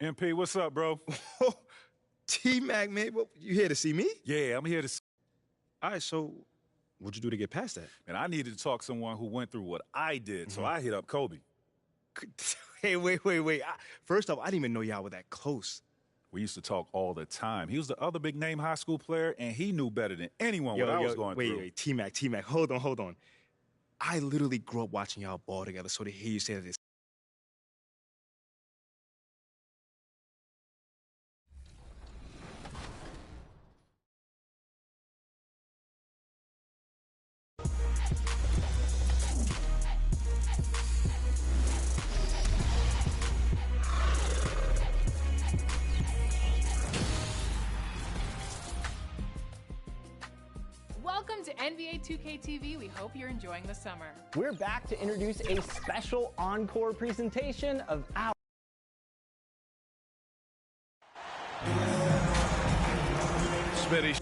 MP, what's up, bro? T-Mac, man, you here to see me? Yeah, I'm here to. All right, so what'd you do to get past that? And I needed to talk to someone who went through what I did, so I hit up Kobe. Hey, wait. First off, I didn't even know y'all were that close. We used to talk all the time. He was the other big name high school player, and he knew better than anyone what I was going through. Wait, T-Mac, hold on. I literally grew up watching y'all ball together, so to hear you say that it's Welcome to NBA 2K TV. We hope you're enjoying the summer. We're back to introduce a special encore presentation of our Smitty.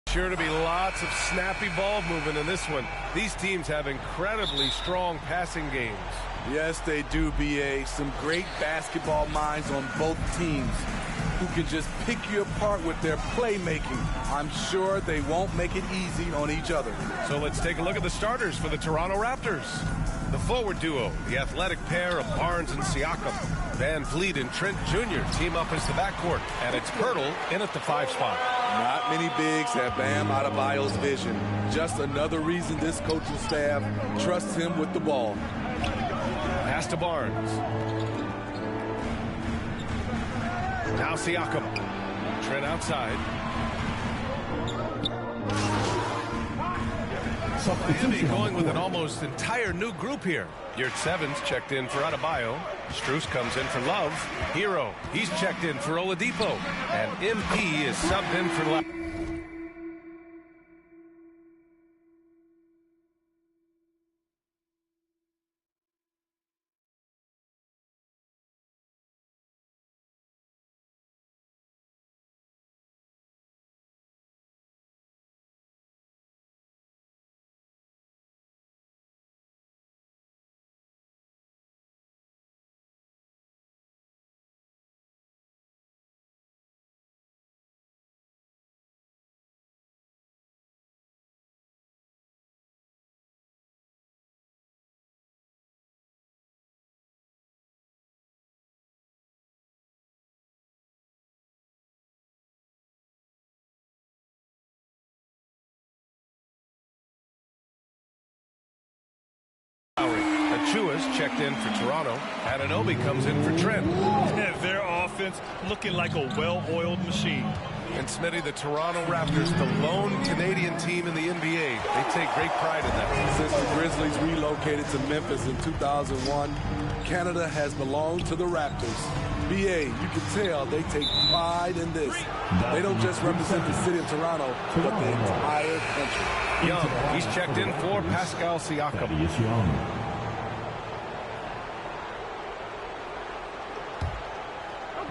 Sure to be lots of snappy ball movement in this one. These teams have incredibly strong passing games. Yes, they do, B.A. Some great basketball minds on both teams who can just pick you apart with their playmaking. I'm sure they won't make it easy on each other. So let's take a look at the starters for the Toronto Raptors. The forward duo, the athletic pair of Barnes and Siakam. Van Vliet and Trent Jr. team up as the backcourt, and it's Pirtle in at the 5 spot. Not many bigs have Bam Adebayo's vision. Just another reason this coaching staff trusts him with the ball. Pass to Barnes. Now Siakam. Trent outside. Miami going with an almost entire new group here. Yurt Sevens checked in for Adebayo. Strus comes in for Love. Hero, he's checked in for Oladipo. And MP is subbed in for Love. Achua's checked in for Toronto. Anunoby comes in for Trent. Their offense looking like a well-oiled machine. And Smitty, the Toronto Raptors, the lone Canadian team in the NBA. They take great pride in that. Since the Grizzlies relocated to Memphis in 2001, Canada has belonged to the Raptors. BA, you can tell they take pride in this. They don't just represent the city of Toronto, but the entire country. Young, he's checked in for Pascal Siakam.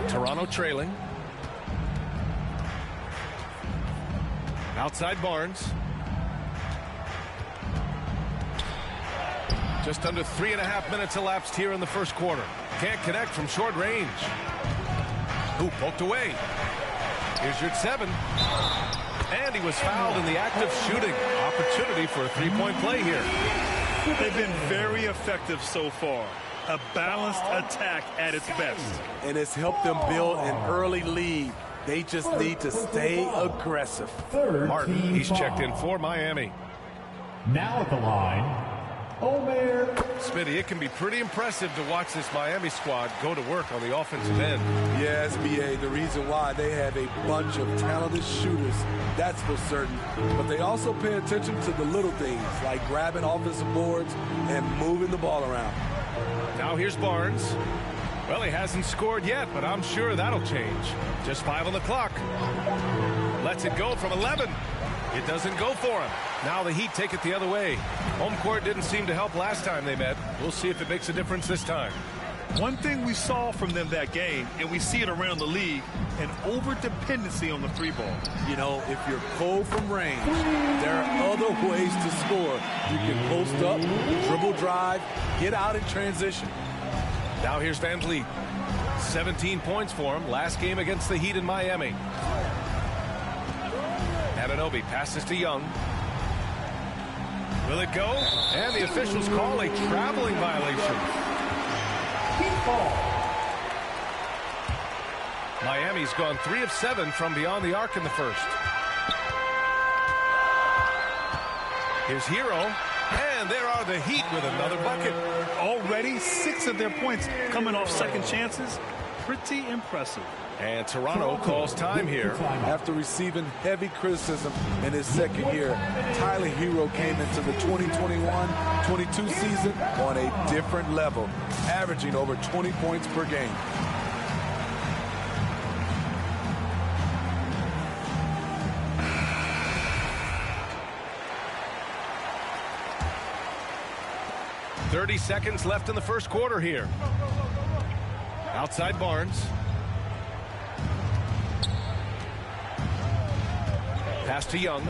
Toronto trailing. Outside Barnes. Just under 3.5 minutes elapsed here in the first quarter. Can't connect from short range. Who poked away? Here's your 7. And he was fouled in the act of shooting. Opportunity for a three-point play here. They've been very effective so far. A balanced attack at its best. And it's helped them build an early lead. They just need to stay aggressive. Martin, he's checked in for Miami. Now at the line, Omer. Smitty, it can be pretty impressive to watch this Miami squad go to work on the offensive end. Yes, BA, the reason why they have a bunch of talented shooters, that's for certain. But they also pay attention to the little things, like grabbing offensive boards and moving the ball around. Now here's Barnes. Well, he hasn't scored yet, but I'm sure that'll change. Just 5 on the clock. Lets it go from 11. It doesn't go for him. Now the Heat take it the other way. Home court didn't seem to help last time they met. We'll see if it makes a difference this time. One thing we saw from them that game, and we see it around the league, an over-dependency on the 3-ball. You know, if you're cold from range, there are other ways to score. You can post up, dribble drive, get out in transition. Now here's Van Vliet. 17 points for him last game against the Heat in Miami. Anunoby passes to Young. Will it go? And the officials call a traveling violation. Miami's gone 3 of 7 from beyond the arc in the first. Here's Hero. And there are the Heat with another bucket. Already 6 of their points coming off second chances. Pretty impressive. And Toronto calls time here. After receiving heavy criticism in his second year, Tyler Hero came into the 2021-22 season on a different level, averaging over 20 points per game. .30 seconds left in the first quarter here. Outside Barnes. Pass to Young.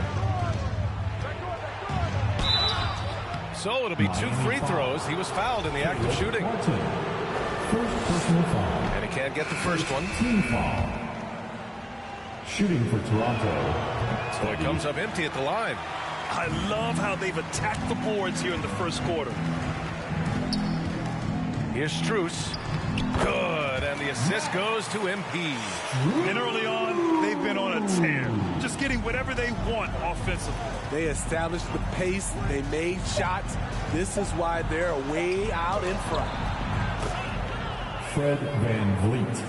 So it'll be 2 free throws. He was fouled in the act of shooting. First personal foul. And he can't get the first one. Team foul. Shooting for Toronto. So he comes up empty at the line. I love how they've attacked the boards here in the first quarter. Here's Strus. Good, and the assist goes to MP. And early on, they've been on a tear. Just getting whatever they want offensively. They established the pace. They made shots. This is why they're way out in front. Fred Van Vliet.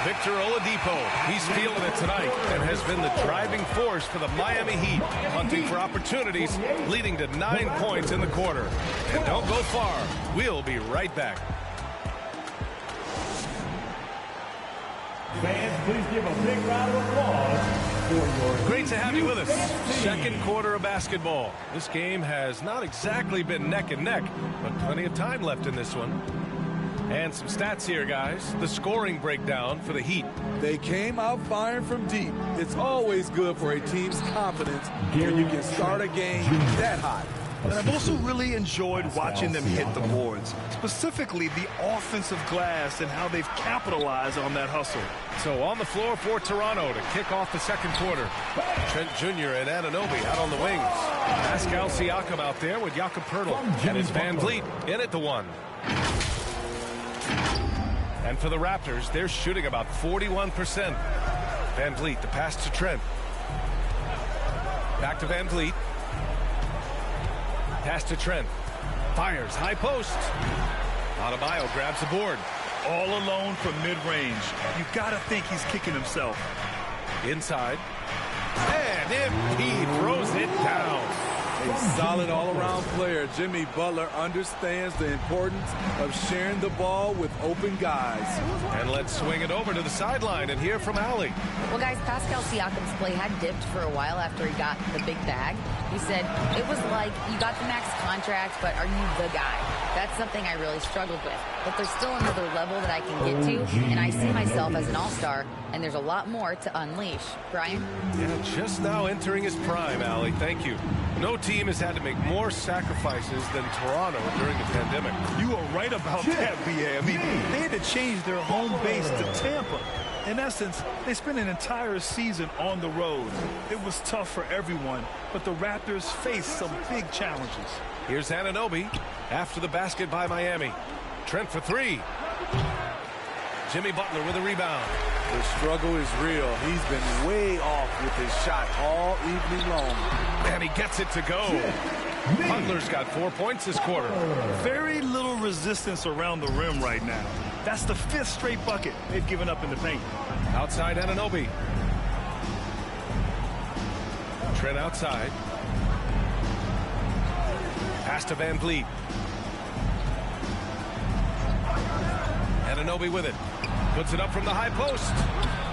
Victor Oladipo, he's feeling it tonight and has been the driving force for the Miami Heat, hunting for opportunities, leading to 9 points in the quarter. And don't go far. We'll be right back. Fans, please give a big round of applause for your... Great to have you with us. Second quarter of basketball. This game has not exactly been neck and neck, but plenty of time left in this one. And some stats here, guys. The scoring breakdown for the Heat. They came out firing from deep. It's always good for a team's confidence when you can start a game that hot. And I've also really enjoyed watching them hit the boards, specifically the offensive glass and how they've capitalized on that hustle. So on the floor for Toronto to kick off the second quarter. Trent Jr. and Anunoby out on the wings. Pascal Siakam out there with Jakob Poeltl. And it's Van Vliet in at the one. And for the Raptors, they're shooting about 41%. Van Vliet, the pass to Trent. Back to Van Vliet. Pass to Trent. Fires, high post. Adebayo grabs the board. All alone from mid-range. You got to think he's kicking himself. Inside. And MP throws it down. A solid all-around player. Jimmy Butler understands the importance of sharing the ball with open guys. And let's swing it over to the sideline and hear from Allie. Well, guys, Pascal Siakam's play had dipped for a while after he got the big bag. He said, it was like, you got the max contract, but are you the guy? That's something I really struggled with. But there's still another level that I can get to, and I see myself as an all-star, and there's a lot more to unleash. Brian? Yeah, just now entering his prime, Allie. Thank you. No team has had to make more sacrifices than Toronto during the pandemic. You are right about that, BA. I mean, they had to change their home base to Tampa. In essence, they spent an entire season on the road. It was tough for everyone, but the Raptors faced some big challenges. Here's Anunoby after the basket by Miami. Trent for three. Jimmy Butler with a rebound. The struggle is real. He's been way off with his shot all evening long. And he gets it to go. Butler's got 4 points this quarter. Very little resistance around the rim right now. That's the 5th straight bucket they've given up in the paint. Outside Anunoby. Trent outside. Pass to Van Vliet. Anunoby with it. Puts it up from the high post.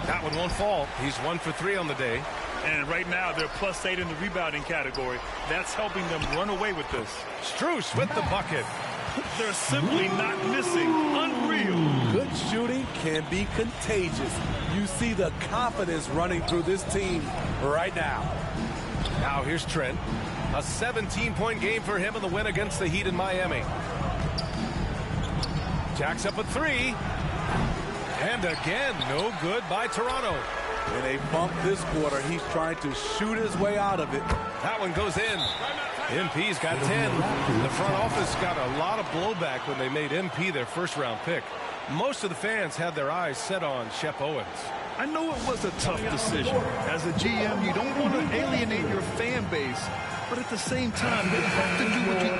That one won't fall. He's 1 for 3 on the day. And right now, they're +8 in the rebounding category. That's helping them run away with this. Strus with the bucket. They're simply not missing. Unreal. Good shooting can be contagious. You see the confidence running through this team right now. Now here's Trent. A 17-point game for him in the win against the Heat in Miami. Jacks up a three. And again, no good by Toronto. And they bump this quarter. He's trying to shoot his way out of it. That one goes in. MP's got 10. The front office got a lot of blowback when they made MP their first-round pick. Most of the fans had their eyes set on Shep Owens. I know it was a tough decision. As a GM, you don't want to alienate your fan base, but at the same time, you have to do what you...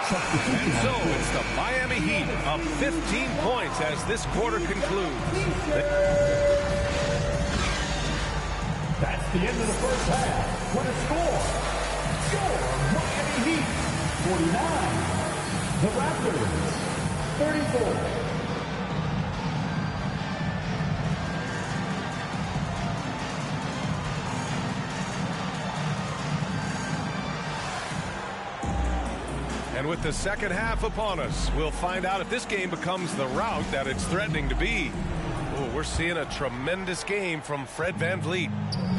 And so it's the Miami Heat up 15 points as this quarter concludes. That's the end of the first half. What a score! Score Miami Heat 49. The Raptors 34. And with the second half upon us, we'll find out if this game becomes the rout that it's threatening to be. Oh, we're seeing a tremendous game from Fred VanVleet.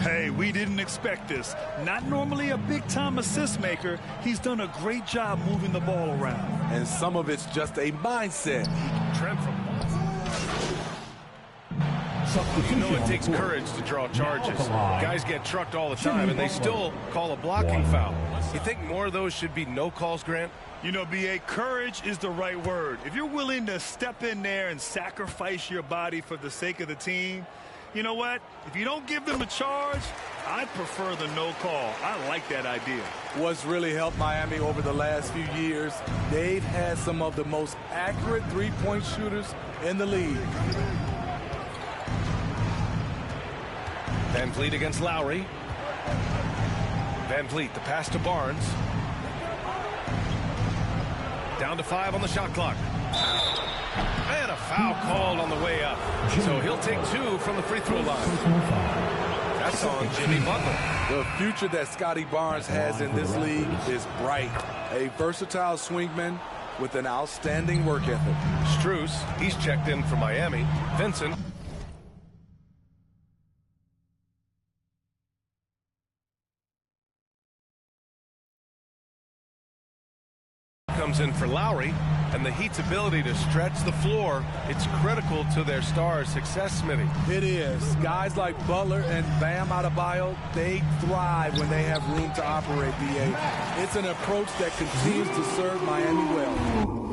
Hey, we didn't expect this. Not normally a big-time assist maker. He's done a great job moving the ball around. And some of it's just a mindset. Trent from... You know it takes courage to draw charges. Guys get trucked all the time, and they still call a blocking foul. You think more of those should be no calls, Grant? You know, B.A., courage is the right word. If you're willing to step in there and sacrifice your body for the sake of the team, you know what? If you don't give them a charge, I'd prefer the no call. I like that idea. What's really helped Miami over the last few years, they've had some of the most accurate three-point shooters in the league. VanVleet against Lowry. VanVleet, the pass to Barnes. Down to 5 on the shot clock. And a foul called on the way up. So he'll take 2 from the free throw line. That's on Jimmy Butler. The future that Scotty Barnes has in this league is bright. A versatile swingman with an outstanding work ethic. Strus, he's checked in for Miami. Vincent. Comes in for Lowry, and the Heat's ability to stretch the floor, it's critical to their stars' success, Smitty. It is. Guys like Butler and Bam Adebayo, they thrive when they have room to operate, B.A. It's an approach that continues to serve Miami well.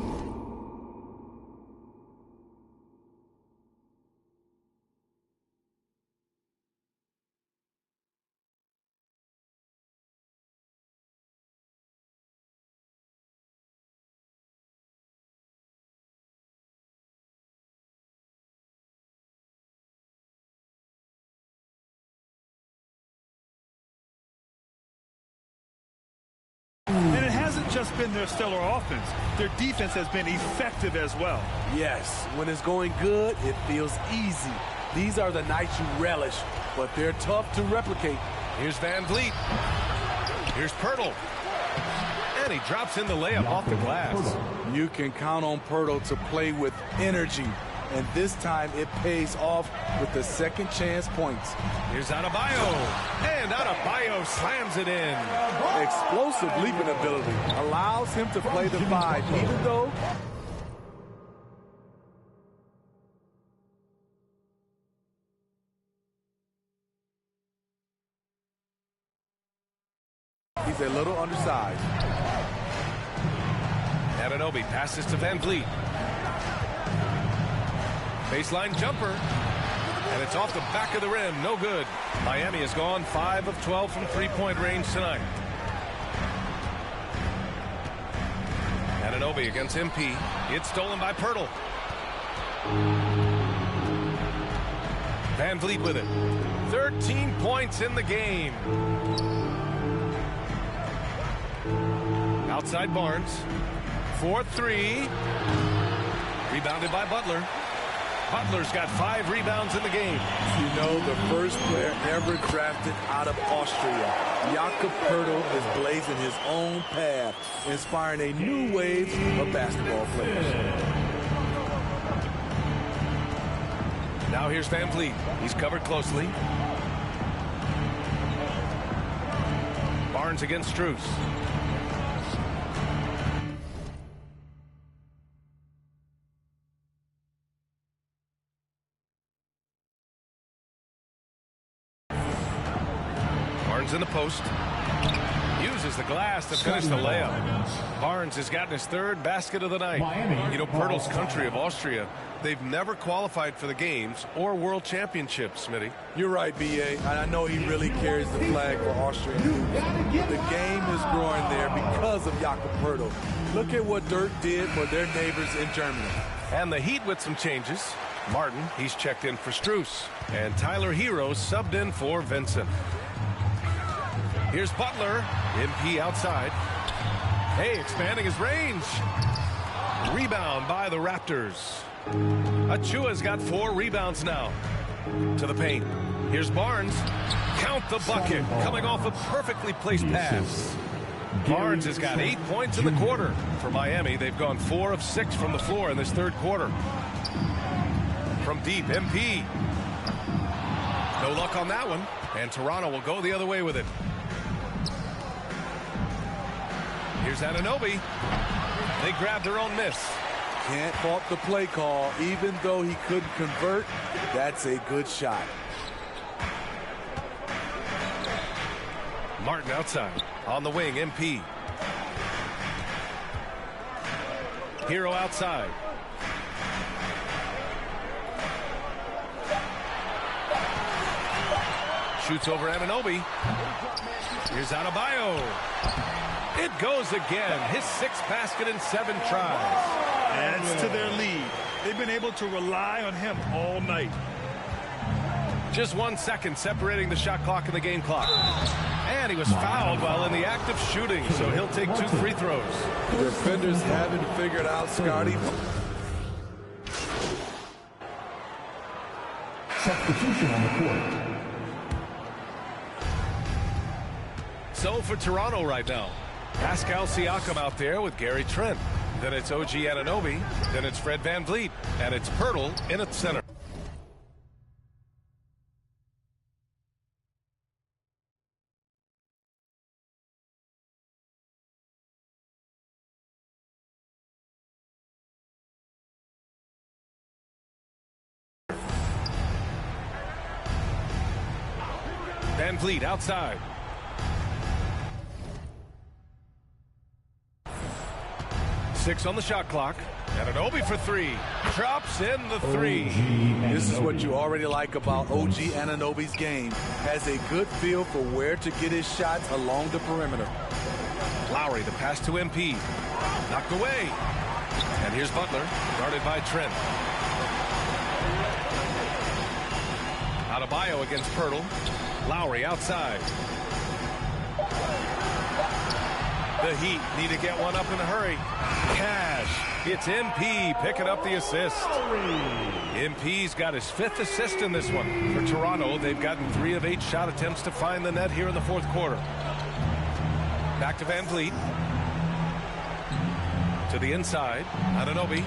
And it hasn't just been their stellar offense. Their defense has been effective as well. Yes, when it's going good, it feels easy. These are the nights you relish, but they're tough to replicate. Here's VanVleet. Here's Pirtle. And he drops in the layup off the glass. You can count on Pirtle to play with energy, and this time it pays off with the second chance points. Here's Adebayo, and Adebayo slams it in. Explosive leaping ability allows him to play the 5, even though he's a little undersized. Anunoby passes to VanVleet. Baseline jumper. And it's off the back of the rim. No good. Miami has gone 5 of 12 from three-point range tonight. Anunoby against MP. It's stolen by Pirtle. VanVleet with it. 13 points in the game. Outside Barnes. 4-3. Rebounded by Butler. Butler's got 5 rebounds in the game. You know, the first player ever drafted out of Austria, Jakob Pirtle, is blazing his own path, inspiring a new wave of basketball players. Now here's VanVleet. He's covered closely. Barnes against Strus. Barnes in the post. Uses the glass to finish the layup. Barnes has gotten his 3rd basket of the night. You know, Pirtle's country of Austria, they've never qualified for the games or world championships, Smitty. You're right, B.A. And I know he really carries the flag for Austria. The game is growing there because of Jakob Pirtle. Look at what Dirk did for their neighbors in Germany. And the Heat with some changes. Martin, he's checked in for Strus. And Tyler Hero subbed in for Vincent. Here's Butler. MP outside. Hey, expanding his range. Rebound by the Raptors. Achua's got 4 rebounds now. To the paint. Here's Barnes. Count the bucket. Coming off a perfectly placed pass. Barnes has got 8 points in the quarter. For Miami, they've gone 4 of 6 from the floor in this third quarter. From deep, MP. No luck on that one. And Toronto will go the other way with it. Here's Anunoby. They grabbed their own miss. Can't fault the play call. Even though he couldn't convert, that's a good shot. Martin outside. On the wing, MP. Hero outside. Shoots over Anunoby. Here's Adebayo. It goes again. His 6th basket in 7 tries. Adds to their lead. They've been able to rely on him all night. Just 1 second separating the shot clock and the game clock. And he was fouled while in the act of shooting, so he'll take 2 free throws. The defenders haven't figured out Scotty. Substitution on the court. So for Toronto right now, Pascal Siakam out there with Gary Trent. Then it's OG Anunoby. Then it's Fred VanVleet. And it's Pirtle in at center. VanVleet outside. Six on the shot clock. Anunoby for 3. Drops in the 3. This is what you already like about OG Anunoby's game. Has a good feel for where to get his shots along the perimeter. Lowry, the pass to MP. Knocked away. And here's Butler, guarded by Trent. Adebayo against Pirtle. Lowry outside. The Heat need to get one up in a hurry. Cash. It's MP picking up the assist. MP's got his 5th assist in this one. For Toronto, they've gotten 3 of 8 shot attempts to find the net here in the 4th quarter. Back to VanVleet. To the inside. Anunoby.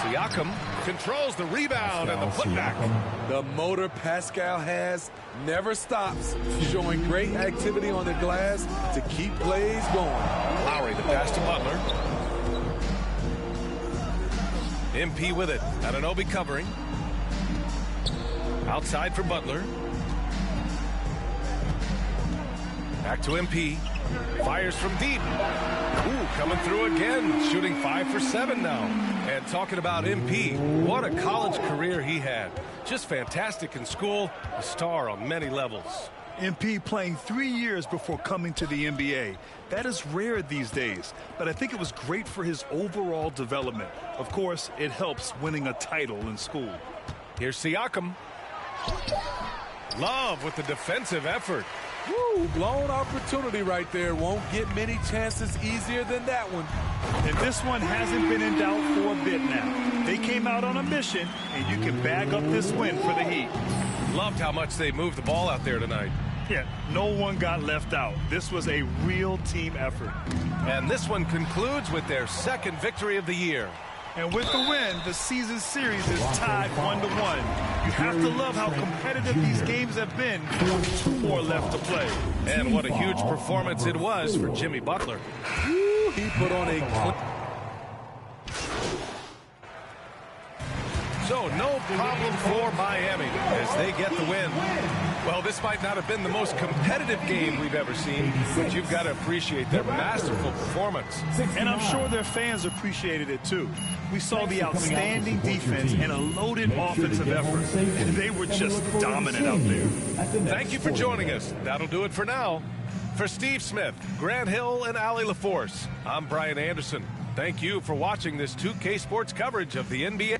Siakam controls the rebound and the putback. The motor Pascal has never stops, showing great activity on the glass to keep plays going. Lowry, the pass to Butler. MP with it. Anunoby covering. Outside for Butler. Back to MP. Fires from deep. Ooh, coming through again. Shooting 5 for 7 now. And talking about MP, what a college career he had. Just fantastic in school, a star on many levels. MP playing 3 years before coming to the NBA. That is rare these days, but I think it was great for his overall development. Of course, it helps winning a title in school. Here's Siakam. Love with the defensive effort. Woo, blown opportunity right there. Won't get many chances easier than that one. And this one hasn't been in doubt for a bit now. They came out on a mission, and you can bag up this win for the Heat. Loved how much they moved the ball out there tonight. Yeah, no one got left out. This was a real team effort. And this one concludes with their 2nd victory of the year. And with the win, the season series is tied 1-1. You have to love how competitive these games have been with 2 more left to play. And what a huge performance it was for Jimmy Butler. Woo, he put on a... So no problem for Miami as they get the win. Well, this might not have been the most competitive game we've ever seen, but you've got to appreciate their masterful performance. And I'm sure their fans appreciated it too. We saw the outstanding defense and a loaded offensive effort. They were just dominant out there. Thank you for joining us. That'll do it for now. For Steve Smith, Grant Hill, and Allie LaForce, I'm Brian Anderson. Thank you for watching this 2K Sports coverage of the NBA.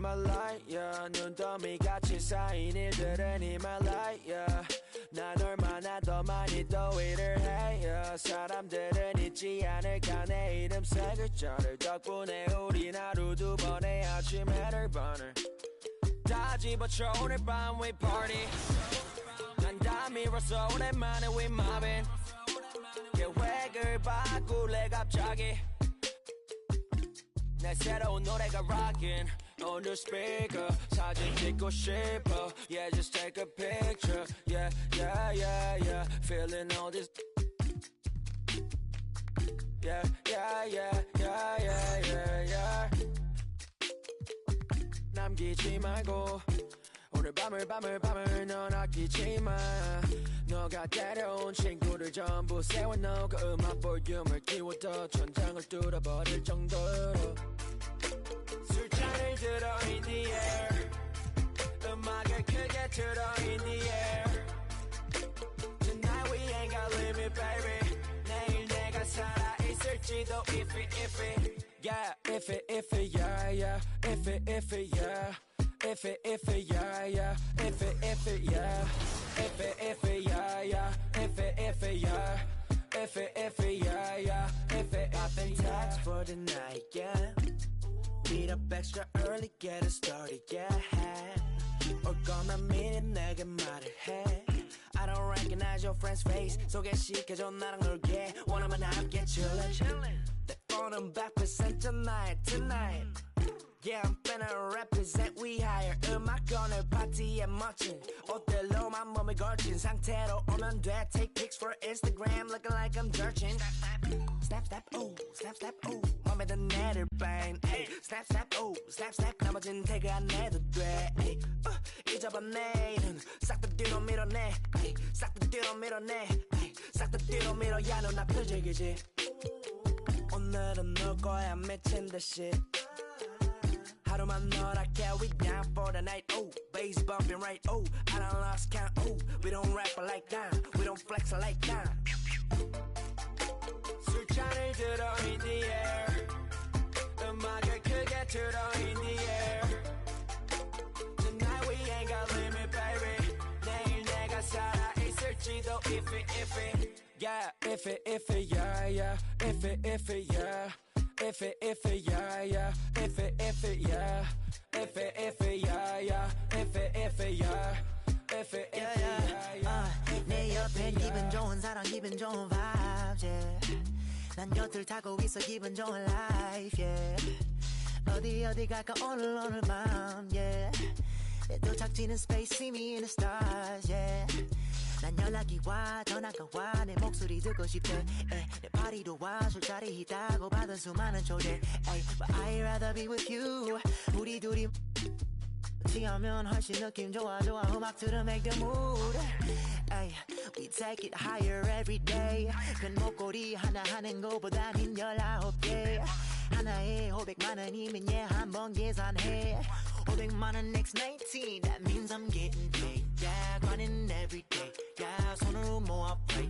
my light, yeah. 눈더미같이 쌓인 일들은 in my light, yeah. 난 얼마나 더 많이 더 일을 해, yeah. 사람들은 잊지 않을까 내 이름 세 글자를. 덕분에 우린 하루 두 번의 아침 해를 burner. 다 집어쳐 오늘 밤 we party. 난 다 밀었어 오랜만에 we mobbing. 계획을 바꿀래 갑자기. 내 새로운 노래가 rockin' on the speaker. 사진 찍고 싶어. Yeah, just take a picture. Yeah, yeah, yeah, yeah. Feeling all this. Yeah, yeah, yeah, yeah, yeah, yeah, yeah. 남기지 말고 오늘 밤을 넌 아끼지 마. 너가 데려온 친구들 전부 세워놓고 그 음악 볼륨을 키워도 천장을 뚫어버릴 정도로. 술잔을 들어 in the air. 음악을 크게 틀어 in the air. Tonight we ain't got limit baby. 내일 내가 살아있을지도 if it yeah if it yeah yeah if it yeah if it yeah yeah if it yeah if it yeah yeah if it yeah if it yeah yeah if it I've been taxed for the night, yeah. Meet up extra early, get it started, yeah. 올 거면 미리 내게 말을 해. I don't recognize your friend's face. 소개시켜줘 나랑 놀게. 원하면 함께 chillin'. 내 폰은 100% tonight. Yeah, I'm finna represent, we hire. 음악 오늘 파티에 멋진 옷들로만 몸을 걸친 상태로 오면 돼. Take pics for Instagram, looking like I'm searching. Snap, snap, ooh, snap, snap, ooh. 맘에 든 애들 bang, ay. Snap, snap, ooh, snap, snap. 나머진 태그 안 해도 돼, ay. 잊어봐 내일은 싹 다 뒤로 밀어내, ay. 싹 다 뒤로 밀어내, ay. 싹 다 뒤로 밀어. 야, 넌 앞을 즐기지. 오늘은 놀 거야 미친 듯이. 하루만 너랄게 we down for the night. Oh, bass bumping right. Oh, I done lost count. Oh, we don't rap like that. We don't flex like that. 술잔을 들어 in the air. 음악을 크게 틀어 in the air. Tonight we ain't got limit, baby. 내일 내가 살아있을지도 if it yeah if it yeah yeah if it yeah. If it yeah yeah if it yeah if it yeah yeah if it yeah if it yeah yeah 내 옆에 기분 좋은 사람 기분 좋은 vibes yeah. 난 곁을 타고 있어 기분 좋은 life yeah. 어디 갈까 오늘 밤 yeah. 내 도착지는 space see me in the stars yeah. 난 연락이 와 전화가 와 내 목소리 듣고 싶대 내 파티도 와 술자리 있다고 받은 수많은 초대 But I'd rather be with you 우리 둘이 취하면 훨씬 느낌 좋아 음악 들어 make the mood We take it higher every day 큰 목걸이 하나 하는 거보단 흰 19개 하나에 500만 원이면 한번 계산해 500만 원 next 19 That means I'm getting paid Yeah, grinding every day Yeah, 손으로 모아 pray